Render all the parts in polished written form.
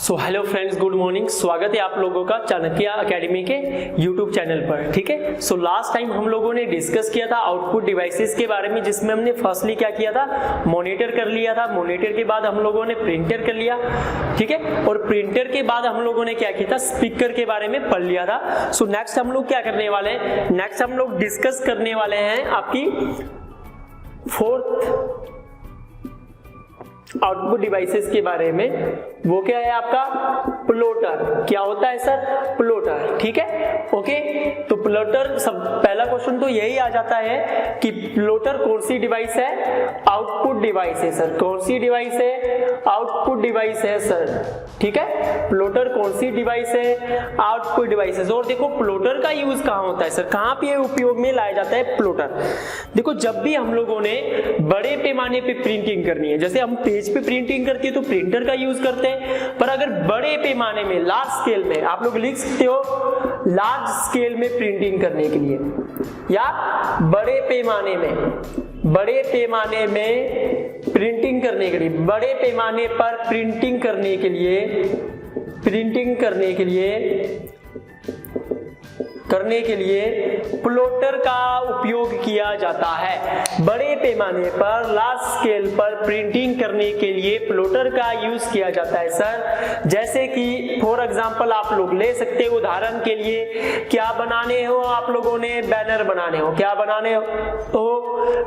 So hello friends, good morning. स्वागत है आप लोगों का चाणक्य एकेडमी के यूट्यूब चैनल पर। ठीक है, सो लास्ट टाइम हम लोगों ने डिस्कस किया था आउटपुट डिवाइसेस के बारे में, जिसमें हमने फर्स्टली क्या किया था, मॉनिटर कर लिया था। मॉनिटर के बाद हम लोगों ने प्रिंटर कर लिया, ठीक है, और प्रिंटर के बाद हम लोगों ने क्या किया था, स्पीकर के बारे में पढ़ लिया था। सो नेक्स्ट हम लोग क्या करने वाले हैं, नेक्स्ट हम लोग डिस्कस करने वाले हैं आपकी फोर्थ आउटपुट डिवाइसेस के बारे में। वो क्या है आपका, प्लॉटर। क्या होता है सर, प्लॉटर। ठीक है, ओके। तो प्लॉटर, सब पहला क्वेश्चन तो यही आ जाता है कि प्लॉटर कौन सी डिवाइस है, आउटपुट डिवाइस है सर। कौन सी डिवाइस है, आउटपुट डिवाइस है सर। ठीक है, प्लॉटर कौन सी डिवाइस है, आउटपुट डिवाइस है। और देखो प्लॉटर का यूज कहां होता है सर, कहां पे उपयोग में लाया जाता है प्लॉटर। देखो जब भी हम लोगों ने बड़े पैमाने पे प्रिंटिंग करनी है, जैसे हम पेज पे प्रिंटिंग करती है तो प्रिंटर का यूज करते हैं, पर अगर बड़े पैमाने में, लार्ज स्केल में, आप लोग लिख सकते हो लार्ज स्केल में प्रिंटिंग करने के लिए, या बड़े पैमाने में प्रिंटिंग करने के लिए, बड़े पैमाने पर प्रिंटिंग करने के लिए प्लॉटर का उपयोग किया जाता है। बड़े पैमाने पर, लार्ज स्केल पर प्रिंटिंग करने के लिए प्लॉटर का यूज किया जाता है सर। जैसे कि फॉर एग्जांपल आप लोग ले सकते हो, उदाहरण के लिए क्या बनाने हो आप लोगों ने, बैनर बनाने हो। क्या बनाने हो,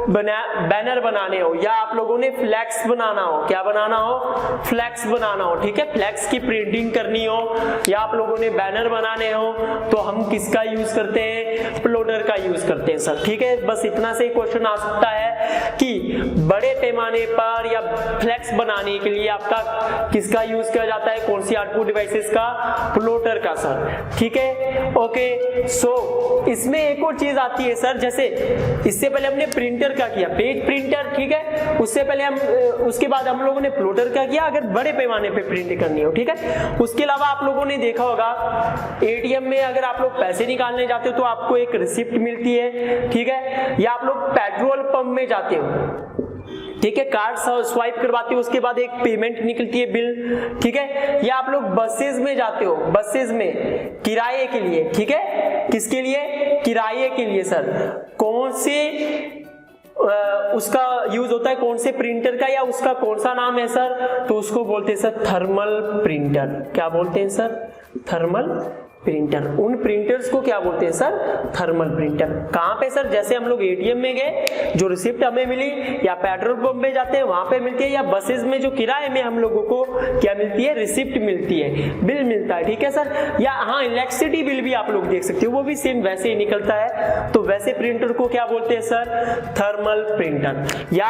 बैनर बनाने हो, या आप लोगों ने फ्लैक्स बनाना हो। क्या बनाना हो, फ्लैक्स बनाना हो। ठीक है, फ्लैक्स की प्रिंटिंग करनी हो, या आप लोगों ने बैनर बनाने हो, तो हम किसका यूज करते हैं, प्लॉटर का यूज करते हैं सर। ठीक है, बस इतना से क्वेश्चन आ सकता है कि बड़े पैमाने पर या फ्लैक्स बनाने के लिए आपका किसका यूज किया जाता है, कौन सी आउटपुट डिवाइसेस का, प्लॉटर का सर। ठीक है, ओके। सो इसमें एक और चीज आती है सर, जैसे इससे पहले हमने प्रिंटर का किया, पेज प्रिंटर। ठीक है, उससे पहले उसके बाद हम लोगों ने प्लॉटर का किया, अगर बड़े पैमाने पे प्रिंट करनी हो। ठीक है, उसके अलावा आप लोगों ने देखा होगा एटीएम में अगर आप लोग पैसे निकालने जाते हो तो आपको एक रिसिप्ट मिलती है। ठीक है, या आप लोग पेट्रोल पंप में जाते हो, ठीक है, कार्ड स्वाइप करवाते हो, उसके बाद एक पेमेंट निकलती है, बिल। ठीक है, या आप लोग बसेस में जाते हो, बसेस में किराए के लिए। ठीक है, किसके लिए, किराए के लिए सर। कौन से उसका यूज होता है, कौन से प्रिंटर का, या उसका कौन सा नाम है सर, तो उसको बोलते हैं सर थर्मल प्रिंटर। क्या बोलते हैं सर, थर्मल प्रिंटर। उन प्रिंटर्स को क्या बोलते हैं सर, थर्मल प्रिंटर। कहां पे सर, जैसे हम लोग एटीएम में गए, जो रिसिप्ट हमें मिली, या पेट्रोल पंप में जाते हैं वहां पे मिलती है, या बसेस में जो किराए में हम लोगों को क्या मिलती है, रिसिप्ट मिलती है, बिल मिलता है। ठीक है सर, या हाँ इलेक्ट्रिसिटी बिल भी आप लोग देख सकते हो, वो भी सेम वैसे ही निकलता है। तो वैसे प्रिंटर को क्या बोलते हैं सर, थर्मल प्रिंटर। या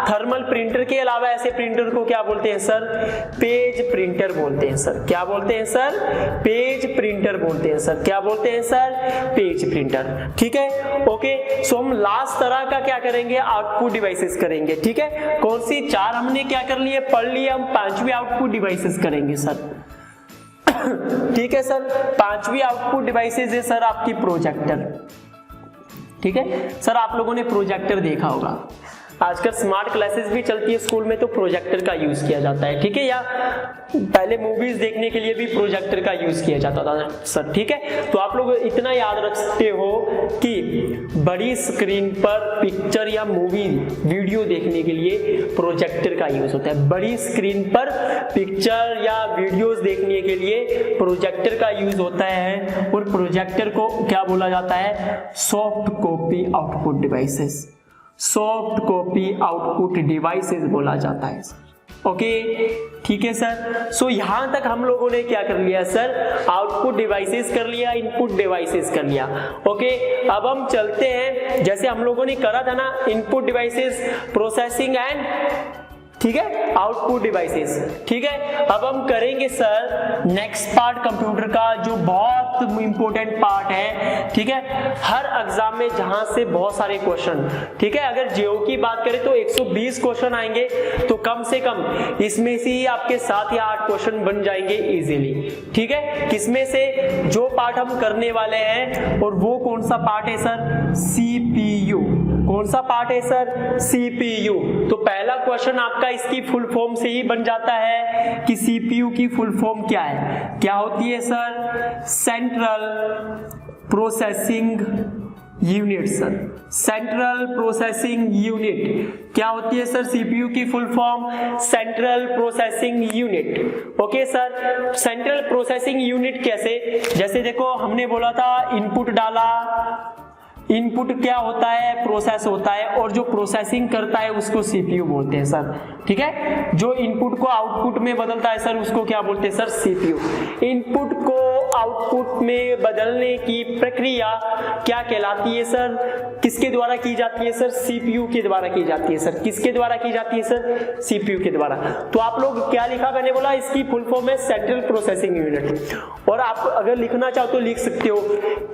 थर्मल प्रिंटर के अलावा ऐसे प्रिंटर को क्या बोलते हैं सर, पेज प्रिंटर बोलते हैं सर। क्या बोलते हैं सर, पेज प्रिंटर बोलते हैं सर। क्या बोलते हैं सर, पेज प्रिंटर। ठीक है, ओके। सो हम लास्ट तरह का क्या करेंगे, आउटपुट डिवाइसेस करेंगे। ठीक है, कौन सी, चार हमने क्या कर लिए, पढ़ लिए, हम पांचवी आउटपुट डिवाइसेस करेंगे सर। ठीक है सर, पांचवी आउटपुट डिवाइसेस है सर आपकी प्रोजेक्टर। ठीक है सर, आप लोगों ने प्रोजेक्टर देखा होगा, आजकल स्मार्ट क्लासेस भी चलती है स्कूल में, तो प्रोजेक्टर का यूज किया जाता है। ठीक है, या पहले मूवीज देखने के लिए भी प्रोजेक्टर का यूज किया जाता था सर। ठीक है, तो आप लोग इतना याद रख सकते हो कि बड़ी स्क्रीन पर पिक्चर या मूवी वीडियो देखने के लिए प्रोजेक्टर का यूज होता है। बड़ी स्क्रीन पर पिक्चर या वीडियोस देखने के लिए प्रोजेक्टर का यूज होता है, और प्रोजेक्टर को क्या बोला जाता है, soft copy output devices. Soft copy output devices बोला जाता है सर। ओके, ठीक है सर। सो यहां तक हम लोगों ने क्या कर लिया सर, आउटपुट डिवाइसेस कर लिया, इनपुट डिवाइसेस कर लिया। ओके, अब हम चलते हैं, जैसे हम लोगों ने करा था ना, इनपुट डिवाइसेस, प्रोसेसिंग एंड, ठीक है, आउटपुट डिवाइसेस। ठीक है, अब हम करेंगे सर नेक्स्ट पार्ट कंप्यूटर का, जो बहुत इंपॉर्टेंट पार्ट है। ठीक है, हर एग्जाम में जहां से बहुत सारे क्वेश्चन, ठीक है, अगर जीओ की बात करें तो 120 क्वेश्चन आएंगे, तो कम से कम इसमें से ही आपके 7 या 8 क्वेश्चन बन जाएंगे इजीली। ठीक है, किसमें से, जो पार्ट हम करने वाले हैं, और वो कौन सा पार्ट है सर, सीपीयू। कौन सा पार्ट है सर, सीपीयू। तो पहला क्वेश्चन आपका इसकी फुल फॉर्म से ही बन जाता है कि सीपीयू की फुल फॉर्म क्या है, क्या होती है sir, central processing unit. Sir central processing unit क्या होती है सर, सीपीयू की full form central processing unit. Okay sir, central processing unit कैसे, जैसे देखो हमने बोला था इनपुट डाला, इनपुट क्या होता है, प्रोसेस होता है, और जो प्रोसेसिंग करता है उसको सीपीयू बोलते हैं सर। ठीक है, जो इनपुट को आउटपुट में बदलता है सर उसको क्या बोलते हैं सर, सीपीयू। इनपुट को आउटपुट में बदलने की प्रक्रिया क्या कहलाती है सर, किसके द्वारा की जाती है सर, सीपीयू के द्वारा की जाती है सर। किसके द्वारा की जाती है सर, सीपीयू के द्वारा। तो आप लोग क्या लिखा, मैंने बोला इसकी फुल फॉर्म है सेंट्रल प्रोसेसिंग यूनिट, और आप अगर लिखना चाहो तो लिख सकते हो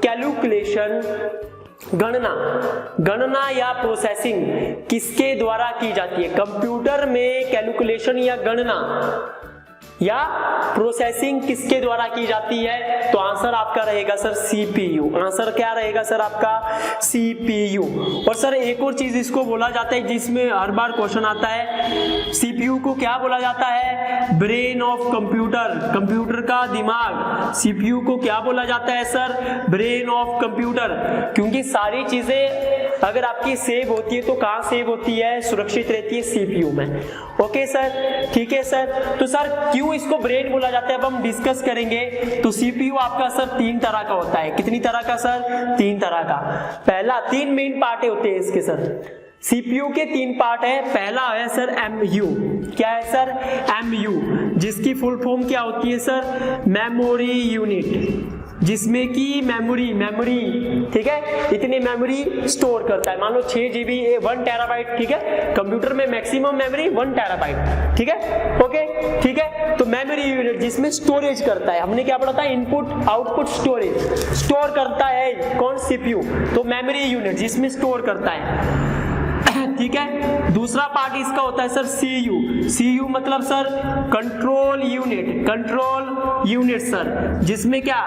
कैलकुलेशन, गणना या प्रोसेसिंग किसके द्वारा की जाती है, कंप्यूटर में कैलकुलेशन या गणना या प्रोसेसिंग किसके द्वारा की जाती है, तो आंसर आपका रहेगा सर सीपीयू। आंसर क्या रहेगा सर आपका, सीपीयू। और सर एक और चीज इसको बोला जाता है जिसमें हर बार क्वेश्चन आता है, सीपीयू को क्या बोला जाता है, ब्रेन ऑफ कंप्यूटर, कंप्यूटर का दिमाग। सीपीयू को क्या बोला जाता है सर, ब्रेन ऑफ कंप्यूटर, क्योंकि सारी चीजें अगर आपकी सेव होती है तो कहां सेव होती है, सुरक्षित रहती है सीपीयू में। ओके सर, ठीक है सर। तो सर क्यों इसको ब्रेन बोला जाता है अब हम डिस्कस करेंगे। तो सीपीयू आपका सर 3 तरह का होता है, कितनी तरह का सर, 3 तरह का। पहला 3 मेन पार्ट होते हैं इसके सर, सीपीयू के 3 पार्ट है। पहला है सर एमयू, क्या है सर, एमयू, जिसकी फुल फॉर्म क्या होती है सर, मेमोरी यूनिट, जिसमें की मेमोरी ठीक है, इतनी मेमोरी स्टोर करता है। मान लो 6 GB 1 टेराबाइट, ठीक है, कंप्यूटर में मैक्सिमम मेमोरी 1 टेराबाइट, ठीक है, ओके, ठीक है। तो मेमोरी यूनिट जिसमें स्टोरेज करता है, हमने क्या पढ़ा था, इनपुट आउटपुट स्टोरेज, स्टोर करता है कौन, सीपीयू। तो मेमोरी यूनिट जिसमें स्टोर करता है, ठीक है। दूसरा पार्ट इसका होता है सर सीयू, सीयू मतलब सर कंट्रोल यूनिट सर, जिसमें क्या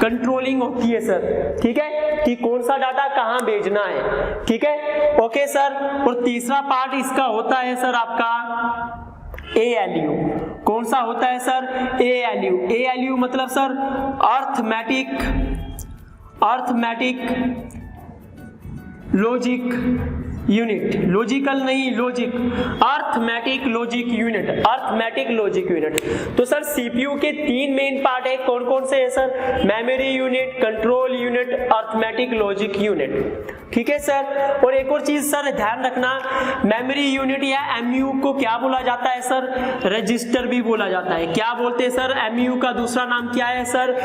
कंट्रोलिंग होती है सर, ठीक है, कि कौन सा डाटा कहां भेजना है, ठीक है, ओके सर। और तीसरा पार्ट इसका होता है सर आपका ALU, कौन सा होता है सर, ALU मतलब sir arithmetic logic unit, logical नहीं, लॉजिक, अर्थमेटिक लॉजिक यूनिट। तो सर सीपीयू के 3 मेन पार्ट है, कौन कौन से है sir, memory unit, control unit, arithmetic logic unit, ठीक है सर। और एक और चीज सर ध्यान रखना, मेमोरी यूनिट या एमयू को क्या बोला जाता है सर, रजिस्टर भी बोला जाता है। क्या बोलते हैं सर, एमयू का दूसरा नाम क्या है सर,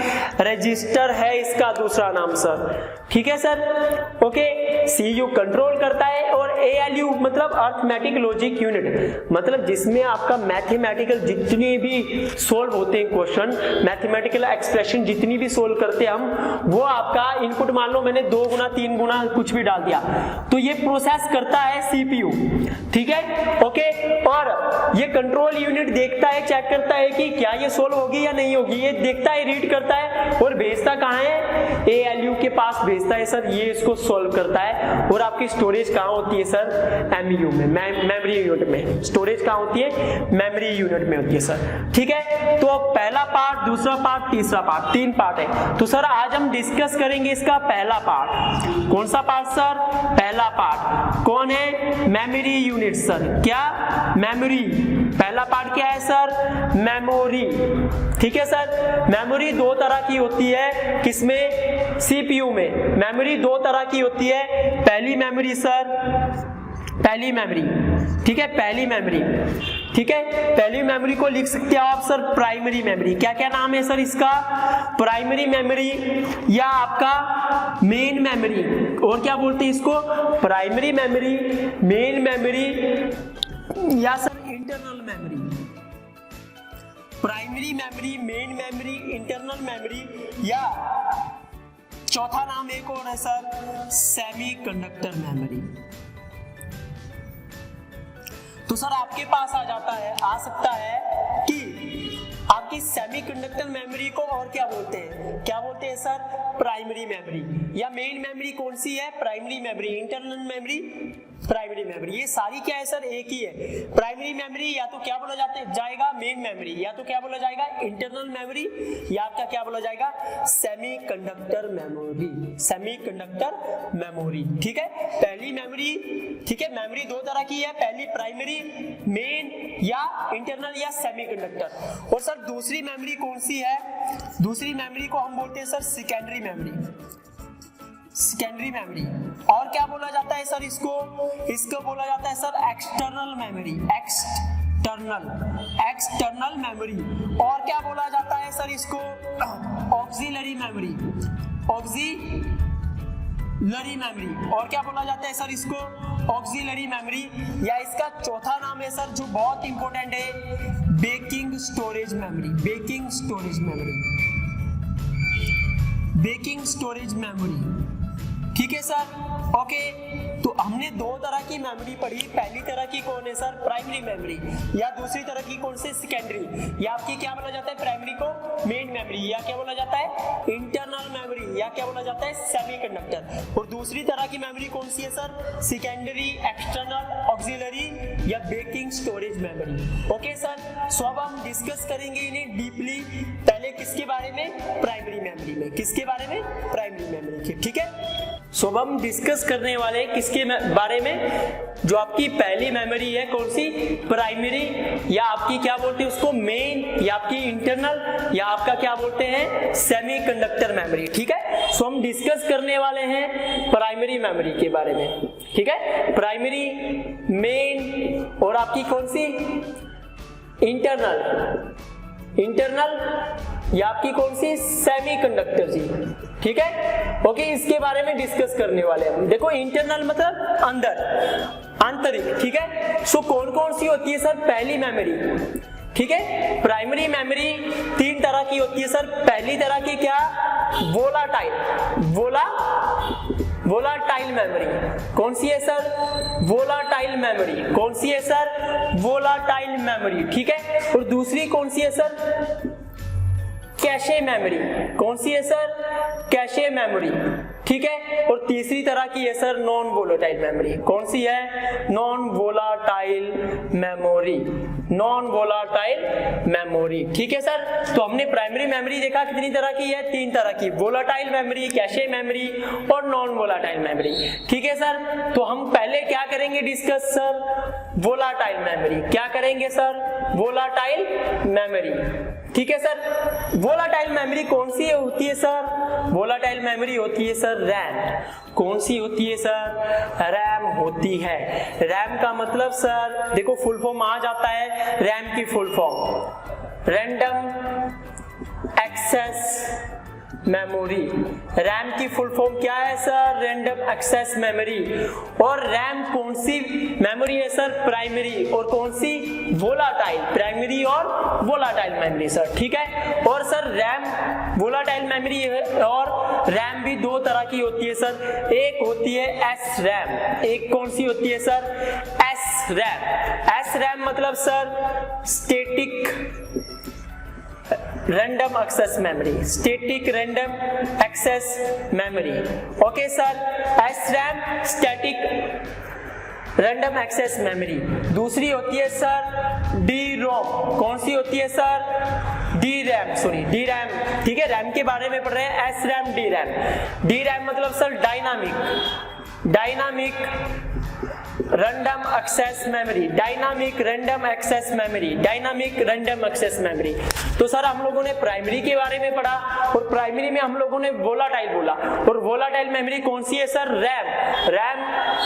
रजिस्टर है इसका दूसरा नाम सर, ठीक है सर, ओके। सीयू कंट्रोल करता है, और ALU मतलब अर्थमेटिक लॉजिक यूनिट, मतलब जिसमें आपका मैथमेटिकल जितने भी सोल्व होते हैं क्वेश्चन, मैथमेटिकल एक्सप्रेशन जितनी भी सोल्व करते हैं हम, वो आपका इनपुट मान लो मैंने 2 गुना 3 गुना कुछ भी डाल दिया, तो ये प्रोसेस करता है सीपीयू, ठीक है, ओके। और ये कंट्रोल यूनिट देखता है, चेक करता है कि क्या ये सोल्व होगी या नहीं होगी, ये देखता है, रीड करता है, और भेजता कहाँ है, ALU के पास भेजता है सर, ये इसको सोल्व करता है। और आपकी स्टोरेज कहाँ होती है सर, एमयू में, मेमोरी यूनिट में। स्टोरेज कहाँ होती है, मेमोरी यूनिट में होती है सर, ठीक है। तो पहला पार्ट, दूसरा पार्ट, तीसरा पार्ट, 3 पार्ट है। तो सर आज हम डिस्कस करेंगे इसका पहला पार्ट। कौन सा पार्ट सर, पहला पार्ट कौन है, मेमोरी यूनिट सर, क्या, मेमोरी। पहला पार्ट क्या है सर, मेमोरी, ठीक है सर। मेमोरी 2 तरह की होती है, किसमें, सीपीयू में। मेमोरी 2 तरह की होती है, पहली मेमोरी सर, पहली मेमोरी, ठीक है, पहली मेमोरी, ठीक है। पहली मेमोरी को लिख सकते हो आप सर प्राइमरी मेमोरी। क्या क्या नाम है सर इसका, प्राइमरी मेमोरी या आपका मेन मेमोरी, और क्या बोलते हैं इसको, प्राइमरी मेमोरी, मेन मेमोरी या sir internal memory. Primary memory, main memory, internal memory, या चौथा नाम एक और है सर सेमीकंडक्टर मेमोरी। तो सर आपके पास आ सकता है कि आपकी सेमीकंडक्टर मेमोरी को और क्या बोलते हैं? क्या बोलते हैं सर? Primary memory. या मेन मेमोरी कौन सी है? Primary memory. Internal memory, primary memory. ये सारी क्या है सर? एक ही है। प्राइमरी मेमोरी या तो क्या बोला जाएगा? Main memory. या तो क्या बोला जाएगा? Internal memory. या आपका क्या बोला जाएगा? Semiconductor memory. सेमीकंडक्टर मेमोरी, ठीक है। पहली मेमोरी, ठीक है, मेमोरी दो तरह की है, पहली प्राइमरी, मेन या इंटरनल या सेमीकंडक्टर। और सर दूसरी मेमोरी कौन सी है? दूसरी मेमोरी को हम बोलते हैं sir secondary memory. Secondary memory. और क्या बोला जाता है सर इसको? इसको बोला जाता है sir external memory. External memory. और क्या बोला जाता है सर इसको? Auxiliary memory. Auxiliary memory. और क्या बोला जाता है सर इसको? Auxiliary memory. या इसका चौथा नाम है सर जो बहुत इंपॉर्टेंट है, baking storage memory. Baking storage memory. Baking storage memory, ठीक है सर। ओके, तो हमने दो तरह की मेमोरी पढ़ी। पहली तरह की कौन है सर? Primary memory. या दूसरी तरह की कौन सी? सेकेंडरी। या आपकी क्या बोला जाता है? प्राइमरी को मेन मेमोरी। या क्या बोला जाता है? Internal memory. या क्या बोला जाता है? सेमीकंडक्टर। और दूसरी तरह की मेमोरी कौन सी है सर? सेकेंडरी, एक्सटर्नल, ऑक्सिलरी या backing storage memory. Okay sir, so अब हम डिस्कस करेंगे इन्हें डीपली। पहले किसके बारे में? प्राइमरी मेमोरी में। किसके बारे में? प्राइमरी मेमोरी के, ठीक है। सो अब हम डिस्कस करने वाले किसके बारे में? जो आपकी पहली मेमोरी है, कौन सी? प्राइमरी। या आपकी क्या बोलते हैं उसको? मेन। या आपकी इंटरनल। या आपका क्या बोलते हैं? सेमीकंडक्टर मेमोरी, ठीक है। सो हम डिस्कस करने वाले हैं प्राइमरी मेमोरी के बारे में, ठीक है। प्राइमरी, मेन और आपकी कौन सी? इंटरनल या आपकी कौन सी? सेमीकंडक्टर जी, ठीक है। ओके, इसके बारे में डिस्कस करने वाले हैं। देखो, इंटरनल मतलब अंदर, आंतरिक, ठीक है। सो कौन कौन सी होती है सर? पहली मेमोरी, ठीक है। प्राइमरी मेमोरी तीन तरह की होती है सर। पहली तरह की क्या? Volatile memory. कौन सी है सर? Volatile memory. कौन सी है सर? वोलाटाइल मेमोरी, ठीक है। और दूसरी कौन सी है सर? Cache memory. कौन सी है सर? कैशे मेमोरी, ठीक है। और तीसरी तरह की है सर नॉन वोलाटाइल मेमोरी। कौन सी है? Non volatile memory. Non volatile memory, ठीक है सर। तो हमने प्राइमरी मेमोरी देखा कितनी तरह की है? तीन तरह की, वोलाटाइल मेमोरी, कैशे मेमोरी और नॉन वोलाटाइल मेमोरी, ठीक है सर। तो हम पहले क्या करेंगे डिस्कस सर? Volatile memory. क्या करेंगे सर? वोलाटाइल मेमोरी, ठीक है सर। वोलाटाइल मेमोरी कौन सी होती है सर? वोलाटाइल मेमोरी होती है सर रैम। कौन सी होती है सर? रैम होती है। रैम का मतलब सर देखो फुल फॉर्म आ जाता है। रैम की full form random access memory. RAM की फुल फॉर्म क्या है सर? Random access memory. और रैम कौन सी मेमोरी है सर? प्राइमरी। और कौन सी? वोलाटाइल। प्राइमरी और वोलाटाइल मेमोरी सर, ठीक है। और सर रैम वोलाटाइल मेमोरी और रैम भी दो तरह की होती है सर। एक होती है एस रैम, एक कौन सी होती है sir? S RAM. S RAM मतलब sir static random access memory. Static random access memory, okay sir. SRAM static random access memory. दूसरी होती है सर DROM। कौन सी होती है सर? DRAM, DRAM, ठीक है। रैम के बारे में पढ़ रहे हैं। SRAM, DRAM। DRAM मतलब sir dynamic random access memory. Dynamic random access memory. Dynamic random access memory. तो सर हम लोगों ने प्राइमरी के बारे में पढ़ा और प्राइमरी में हम लोगों ने वोलाटाइल बोला। और वोलाटाइल मेमोरी कौन सी है sir? RAM. RAM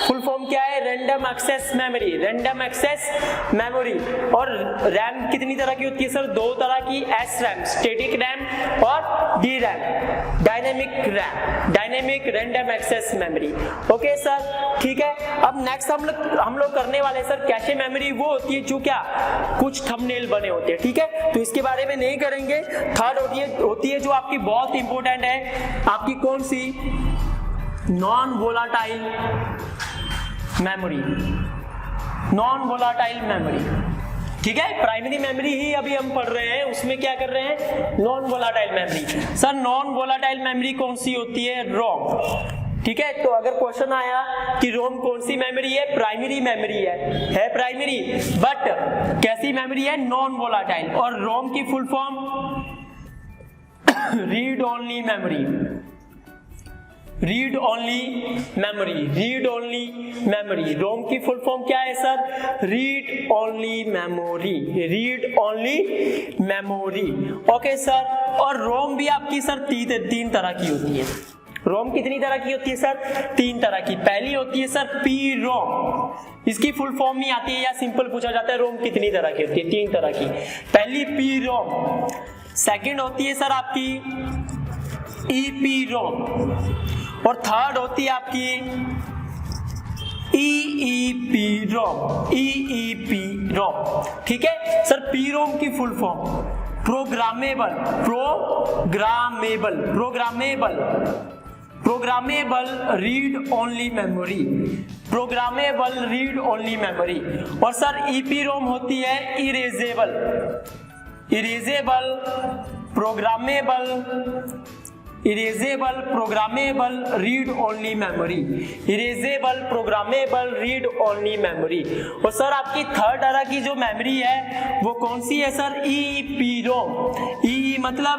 full form क्या है? Random access memory. Random access memory. और रैम कितनी तरह की होती है सर? दो तरह की, SRAM स्टैटिक रैम और DRAM dynamic RAM, dynamic random access memory, okay sir, ठीक है। अब नेक्स्ट हम लोग करने वाले सर कैशे मेमोरी। वो होती है जो क्या कुछ थंबनेल बने होते हैं, ठीक है। तो इसके बारे में नहीं करेंगे। थर्ड होती है जो आपकी बहुत इंपॉर्टेंट है, आपकी कौन सी? Non volatile memory. Non volatile memory, ठीक है। प्राइमरी मेमोरी ही अभी हम पढ़ रहे हैं, उसमें क्या कर रहे हैं, non volatile memory. Sir non volatile memory कौन सी होती है, रोम। ठीक है, तो अगर क्वेश्चन आया कि रोम कौन सी मेमोरी है, प्राइमरी मेमोरी है प्राइमरी, बट कैसी मेमोरी है, नॉन वोलाटाइल। और रोम की full form read only memory, read only memory, read only memory. ROM की फुल फॉर्म क्या है sir, read only memory, read only memory. Okay sir, और ROM भी आपकी सर तीन तरह की होती है। रोम कितनी तरह की होती है सर, 3 तरह की। पहली होती है सर पी रोम, इसकी फुल फॉर्म ही आती है या सिंपल पूछा जाता है रोम कितनी तरह की होती है, 3 तरह की। पहली पी रोम। सेकंड होती है सर आपकी ईपी रोम, और थर्ड होती है आपकी ईईपी रोम, ईईपी रोम। ठीक है सर, पी रोम की full form programmable, programmable, programmable, programmable read only memory, programmable read only memory. और सर ईपी रोम होती है erasable, erasable programmable, erasable programmable read only memory, erasable programmable read only memory. और sir आपकी third तरह की जो memory है वो कौन सी है सर, ईईपीरोम। ई मतलब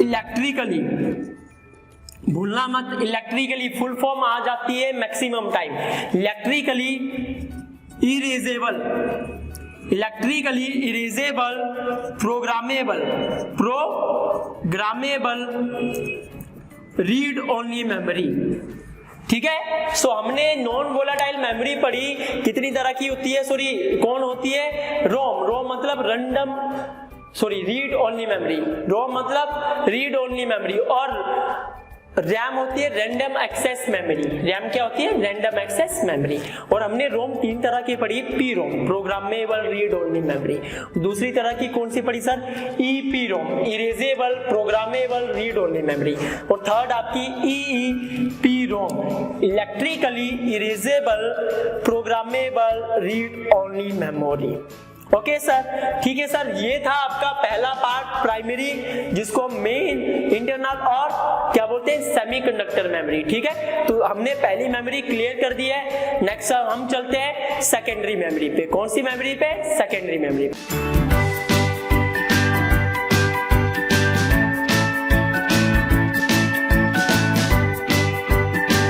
इलेक्ट्रिकली, भूलना मत, इलेक्ट्रिकली फुल फॉर्म आ जाती है maximum time, electrically erasable, electrically erasable programmable, programmable read only memory. ठीक है, सो हमने नॉन वोलाटाइल मेमोरी पढ़ी, कितनी तरह की होती है, सॉरी कौन होती है, रोम। रोम मतलब random, sorry read only memory, ROM मतलब रीड ओनली मेमोरी। और रैम होती है रैंडम एक्सेस मेमोरी, रैम क्या होती है, रैंडम एक्सेस मेमोरी। और हमने रोम 3 तरह की पढ़ी, P ROM programmable read only memory. दूसरी तरह की कौन सी पढ़ी sir, EP ROM erasable programmable read only memory. और थर्ड आपकी EEP ROM electrically erasable programmable read only memory. Okay sir, ठीक है सर, ये था आपका पहला पार्ट प्राइमरी, जिसको मेन, इंटरनल और क्या बोलते हैं सेमीकंडक्टर मेमोरी। ठीक है, तो हमने पहली मेमोरी क्लियर कर दी है। नेक्स्ट हम चलते हैं सेकेंडरी मेमोरी पे। कौन सी मेमोरी पे, सेकेंडरी मेमोरी पे।